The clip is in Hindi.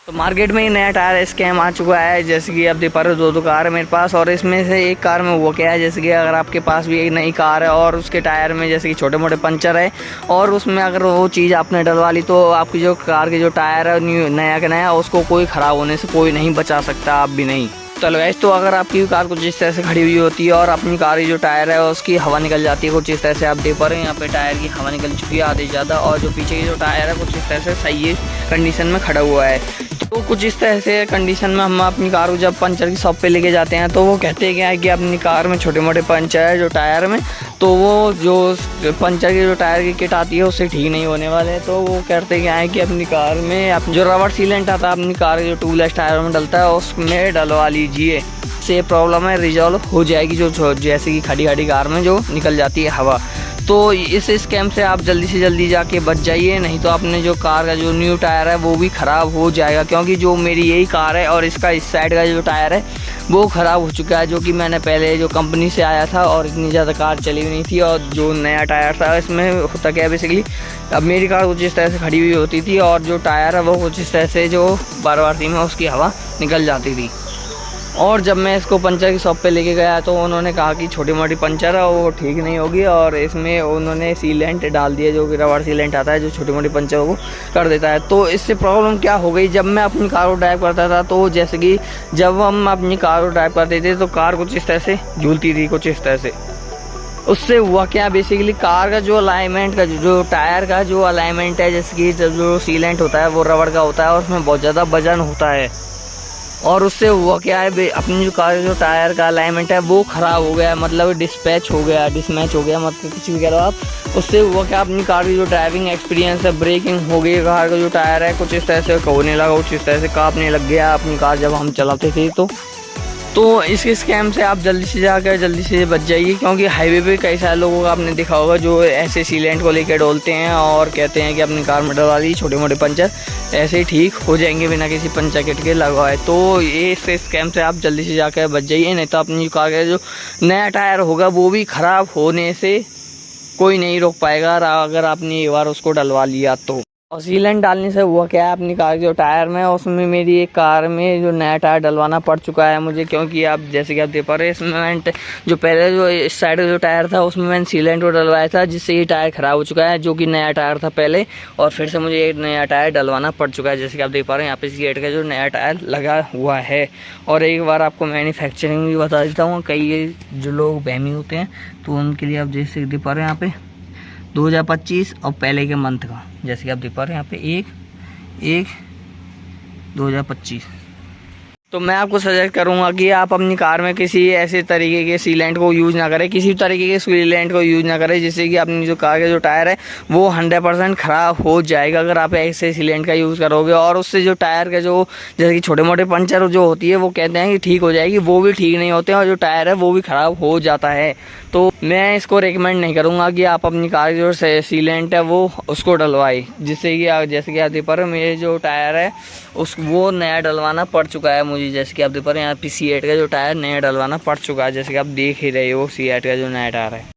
तो मार्केट में ही नया टायर स्कैम आ चुका है। जैसे कि आप देख पा रहे हो, दो कार है मेरे पास, और इसमें से एक कार में वो क्या है, जैसे कि अगर आपके पास भी एक नई कार है और उसके टायर में जैसे कि छोटे मोटे पंचर है और उसमें अगर वो चीज़ आपने डलवा ली तो आपकी जो कार के जो टायर है नया का नया, उसको कोई ख़राब होने से कोई नहीं बचा सकता, आप भी नहीं। चलो गाइस, तो अगर आपकी कार कुछ इस तरह से खड़ी हुई होती है और अपनी कार की जो टायर है उसकी हवा निकल जाती है, कुछ इस तरह से आप देख पा रहे हैं यहाँ पे टायर की हवा निकल चुकी है आधी ज़्यादा, और जो पीछे की जो टायर है कुछ इस तरह से सही है कंडीशन में खड़ा हुआ है। तो कुछ इस तरह से कंडीशन में हम अपनी कार को जब पंचर की शॉप पे लेके जाते हैं तो वो कहते हैं क्या है कि अपनी कार में छोटे मोटे पंचर है जो टायर में, तो वो जो पंचर की जो टायर की किट आती है उससे ठीक नहीं होने वाले। तो वो कहते क्या है कि अपनी कार में जो रबर सीलेंट आता है अपनी कार के जो ट्यूबलेस टायर में डलता है उसमें डलवा लीजिए, से प्रॉब्लम है रिजॉल्व हो जाएगी, जो जैसे कि खड़ी खड़ी कार में जो निकल जाती है हवा। तो इस स्कैम से आप जल्दी से जल्दी जाके बच जाइए, नहीं तो आपने जो कार का जो न्यू टायर है वो भी ख़राब हो जाएगा। क्योंकि जो मेरी यही कार है और इसका इस साइड का जो टायर है वो ख़राब हो चुका है, जो कि मैंने पहले जो कंपनी से आया था और इतनी ज़्यादा कार चली हुई नहीं थी। और जो नया टायर था इसमें होता क्या है बेसिकली, अब मेरी कार कुछ इस तरह से खड़ी हुई होती थी और जो टायर है वो कुछ इस तरह से जो बार बार थी में उसकी हवा निकल जाती थी। और जब मैं इसको पंचर की शॉप पे लेके गया तो उन्होंने कहा कि छोटी मोटी पंचर है वो ठीक नहीं होगी, और इसमें उन्होंने सीलेंट डाल दिया जो कि रबर सीलेंट आता है जो छोटी मोटी पंचर को कर देता है। तो इससे प्रॉब्लम क्या हो गई, जब मैं अपनी कार को ड्राइव करता था तो जैसे कि जब हम अपनी कार को ड्राइव करते थे तो कार कुछ इस तरह से झूलती थी, कुछ इस तरह से। उससे हुआ क्या, बेसिकली कार का जो अलाइनमेंट का जो टायर का जो अलाइनमेंट है, जैसे कि जो सीलेंट होता है वो रबर का होता है और उसमें बहुत ज़्यादा वजन होता है, और उससे हुआ क्या है अपनी जो कार जो टायर का अलाइनमेंट है वो ख़राब हो गया, मतलब डिस्मैच हो गया, मतलब कुछ भी कह रहे हो आप। उससे हुआ क्या, अपनी कार की जो ड्राइविंग एक्सपीरियंस है, ब्रेकिंग हो गई, कार का जो टायर है कुछ इस तरह से होने लगा, कुछ इस तरह से कांपने लग गया अपनी कार जब हम चलाते थे। तो इस स्कैम से आप जल्दी से बच जाइए, क्योंकि हाईवे पे कई सारे लोगों का आपने देखा होगा जो ऐसे सीलेंट को लेकर डोलते हैं और कहते हैं कि अपनी कार में डलवा दी छोटे मोटे पंचर ऐसे ही ठीक हो जाएंगे बिना किसी पंचर किट के लगवाए। तो ये इस स्कैम से आप जल्दी से जाकर बच जाइए, नहीं तो अपनी कार का जो नया टायर होगा वो भी ख़राब होने से कोई नहीं रोक पाएगा अगर आपने एक बार उसको डलवा लिया तो। और सीलेंट डालने से हुआ क्या है, अपनी कार के जो टायर में उसमें मेरी एक कार में जो नया टायर डलवाना पड़ चुका है मुझे, क्योंकि आप जैसे कि आप देख पा रहे हैं इसमें जो पहले जो इस साइड का जो टायर था उसमें मैंने सीलेंट को डलवाया था जिससे ये टायर ख़राब हो चुका है, जो कि नया टायर था पहले, और फिर से मुझे एक नया टायर डलवाना पड़ चुका है। जैसे कि आप देख पा रहे हैं यहाँ पे इस गेट का जो नया टायर लगा हुआ है। और एक बार आपको मैन्युफैक्चरिंग भी बता देता हूँ, कई जो लोग बहमी होते हैं तो उनके लिए आप जैसे देख पा रहे हैं यहाँ पे 2025 और पहले के मंथ का, जैसे कि आप देख पा रहे हैं यहाँ पे 1/1/2025। तो मैं आपको सजेस्ट करूंगा कि आप अपनी कार में किसी ऐसे तरीके के सीलेंट को यूज़ ना करें, किसी तरीके के सीलेंट को यूज़ ना करें जिससे कि अपनी जो कार का जो टायर है वो 100% ख़राब हो जाएगा अगर आप ऐसे सीलेंट का यूज़ करोगे। और उससे जो टायर का जो जैसे कि छोटे मोटे पंचर जो होती है वो कहते हैं कि ठीक हो जाएगी, वो भी ठीक नहीं होते हैं और जो टायर है वो भी ख़राब हो जाता है। तो मैं इसको रिकमेंड नहीं करूँगा कि आप अपनी कार जो सीलेंट है वो उसको डलवाए, जिससे कि जैसे कि आप देख पा रहे हो मेरे जो टायर है वो नया डलवाना पड़ चुका है मुझे। जैसे कि आप देख पा रहे हैं यहाँ पे C8 का जो टायर नया डलवाना पड़ चुका है, जैसे कि आप देख ही रहे हो C8 का जो नया टायर है।